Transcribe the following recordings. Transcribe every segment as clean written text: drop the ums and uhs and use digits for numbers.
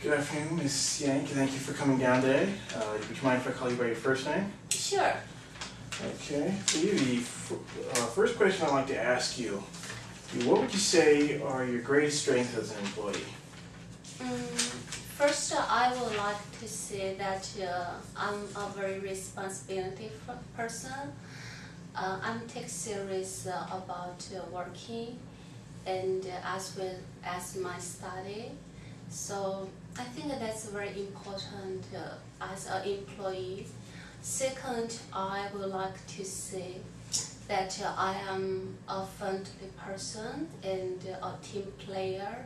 Good afternoon, Ms. Yank. Thank you for coming down today. Would you mind if I call you by your first name? Sure. Okay. For you, the first question I'd like to ask you, what would you say are your greatest strengths as an employee? First, I would like to say that I'm a very responsibility person. I'm take serious about working and as well as my study. So I think that's very important as an employee. Second, I would like to say that I am a friendly person and a team player.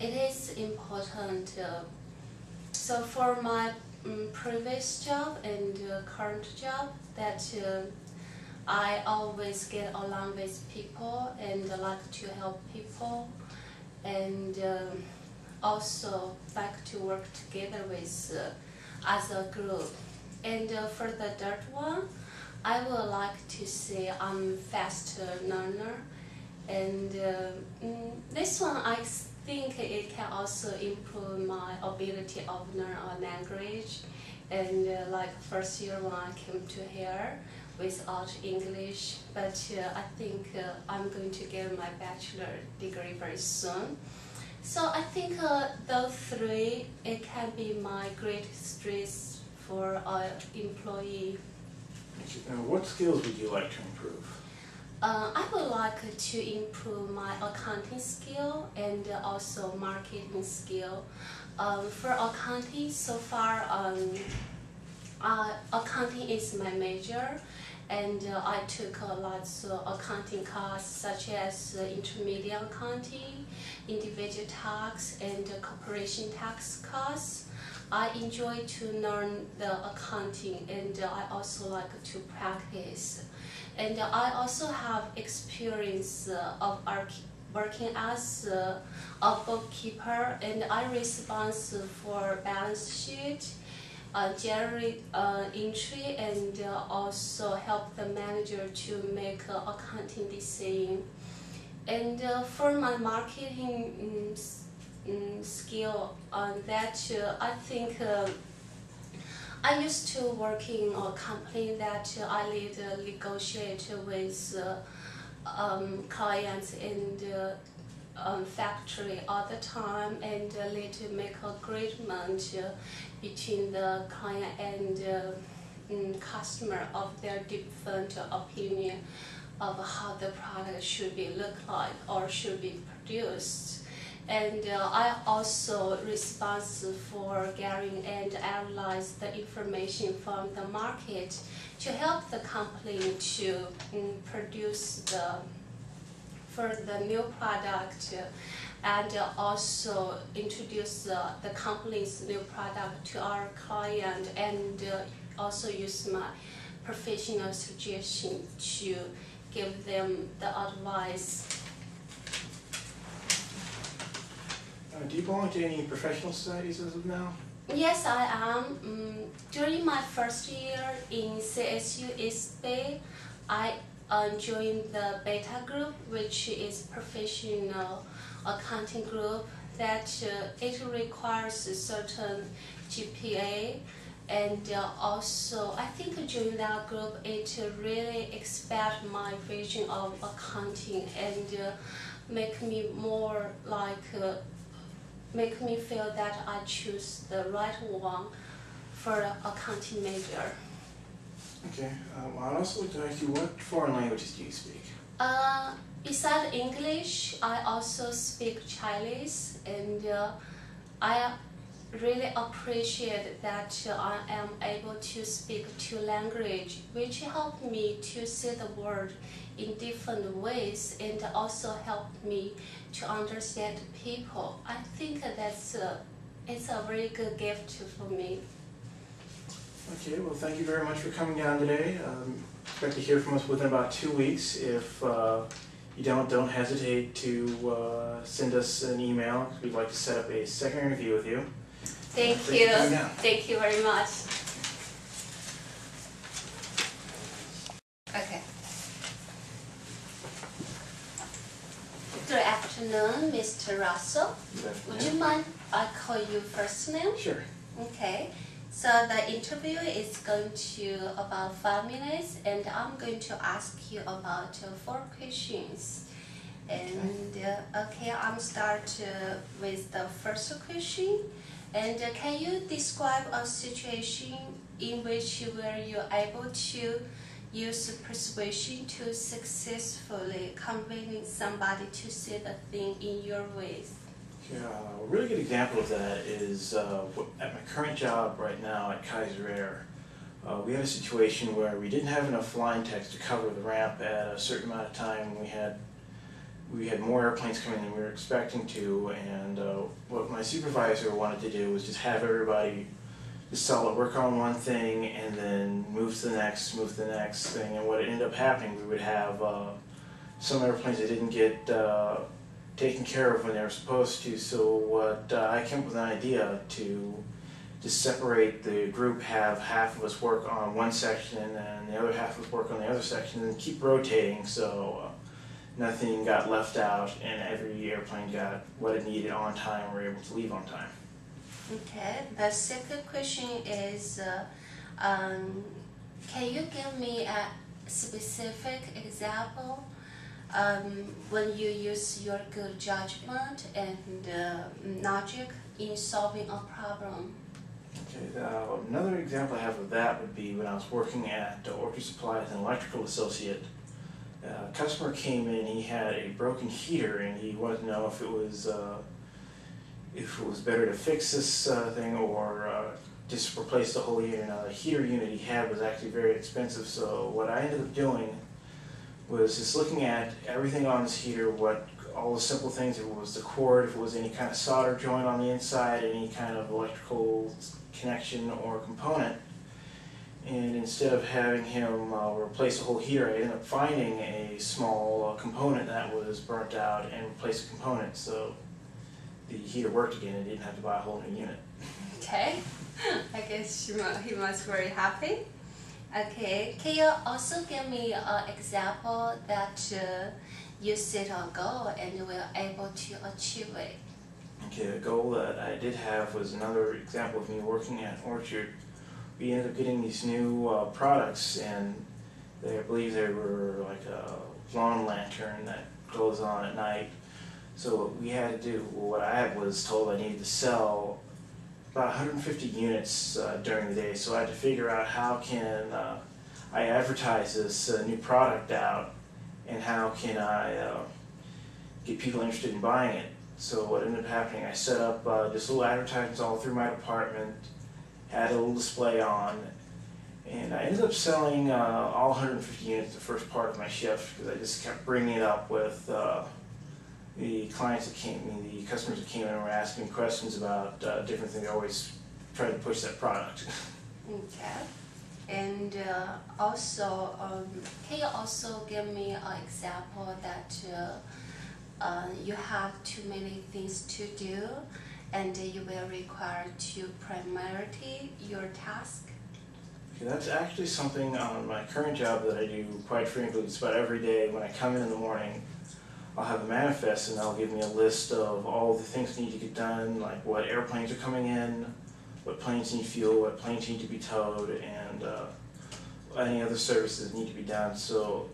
It is important. So for my previous job and current job, that I always get along with people and like to help people, and also like to work together with as a group. And for the third one, I would like to say I'm fast learner, and this one I think it can also improve my ability of learn a language. And like first year when I came to here without English, but I think I'm going to get my bachelor degree very soon. So I think those three, it can be my greatest strength for an employee. What skills would you like to improve? I would like to improve my accounting skill and also marketing skill. For accounting, so far, accounting is my major, and I took lots of accounting courses such as intermediate accounting, individual tax, and corporation tax course. I enjoy to learn the accounting, and I also like to practice. And I also have experience of working as a bookkeeper, and I responsible for balance sheet, generate entry, and also help the manager to make accounting decision. And for my marketing skill on that, I think I used to work in a company that I lead negotiate with clients and factory all the time, and lead to make agreement between the client and customer of their different opinion of how the product should be look like or should be produced. And I also responsible for gathering and analyze the information from the market to help the company to produce for the new product, and also introduce the company's new product to our client, and also use my professional suggestion to give them the advice. Do you belong to any professional societies as of now? Yes, I am. During my first year in CSU East Bay, I joined the Beta group, which is professional accounting group that it requires a certain GPA, and also I think during that group it really expand my vision of accounting and make me more like make me feel that I choose the right one for the accounting major. Okay. Well, I'd also like to ask you, what foreign languages do you speak? Besides English, I also speak Chinese, and I really appreciate that I am able to speak two languages, which help me to see the world in different ways, and also help me to understand people. I think that's it's a very good gift for me. Okay, well, thank you very much for coming down today. Expect to hear from us within about 2 weeks. If you don't hesitate to send us an email. We'd like to set up a second interview with you. Thank you. Thank you very much. Okay. Good afternoon. afternoon, Mr. Russell. Good afternoon. Would you mind I call you first name? Sure. Okay. So the interview is going to about 5 minutes, and I'm going to ask you about 4 questions. And okay, I'm start with the first question. And can you describe a situation in which you were able to use persuasion to successfully convince somebody to see the thing in your ways? Yeah, a really good example of that is at my current job right now at Kaiser Air. We had a situation where we didn't have enough flying techs to cover the ramp at a certain amount of time. We had more airplanes coming than we were expecting to, and what my supervisor wanted to do was just have everybody just solid work on one thing and then move to the next thing. And what ended up happening, we would have some airplanes that didn't get taken care of when they were supposed to. So what I came up with an idea to just separate the group, have half of us work on one section and the other half of us work on the other section, and keep rotating so nothing got left out and every airplane got what it needed on time and were able to leave on time. Okay, the second question is, can you give me a specific example when you use your good judgment and logic in solving a problem? Okay, another example I have of that would be when I was working at Orchard Supply as an electrical associate. A customer came in, he had a broken heater, and he wanted to know if it was better to fix this thing or just replace the whole heater. Now the heater unit he had was actually very expensive, so what I ended up doing was just looking at everything on this heater, all the simple things, if it was the cord, if it was any kind of solder joint on the inside, any kind of electrical connection or component. And instead of having him replace the whole heater, I ended up finding a small component that was burnt out and replaced the component, so the heater worked again and didn't have to buy a whole new unit. Okay, I guess he must be very happy. Okay, can you also give me an example that you set a goal and you were able to achieve it? Okay, the goal that I did have was another example of me working at Orchard. We ended up getting these new products, and I believe they were like a lawn lantern that goes on at night. So what we had to do, what I was told I needed to sell about 150 units during the day. So I had to figure out how can I advertise this new product out, and how can I get people interested in buying it. So what ended up happening, I set up just little advertisements all through my department, had a little display on, and I ended up selling all 150 units the first part of my shift, because I just kept bringing it up with the clients that the customers that came in and were asking me questions about different things. I always tried to push that product. Okay. And also, can you also give me an example that you have too many things to do and you will require to prioritize your task? Okay, that's actually something on my current job that I do quite frequently. It's about every day when I come in the morning. I'll have a manifest and they'll give me a list of all the things that need to get done, like what airplanes are coming in, what planes need fuel, what planes need to be towed, and any other services need to be done. So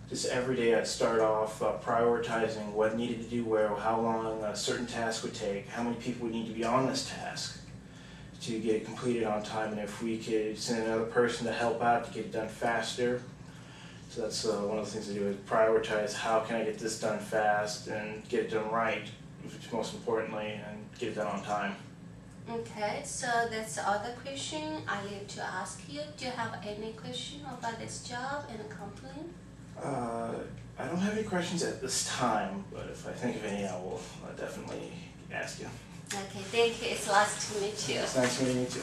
just every day I'd start off prioritizing what needed to do where, how long a certain task would take, how many people would need to be on this task to get it completed on time, and if we could send another person to help out to get it done faster. So that's one of the things I do, is prioritize how can I get this done fast and get it done right, which most importantly, and get it done on time. Okay, so that's all the question I need to ask you. Do you have any question about this job and the company? I don't have any questions at this time, but if I think of any, I will definitely ask you. Okay, thank you. It's nice to meet you. It's nice meeting you too.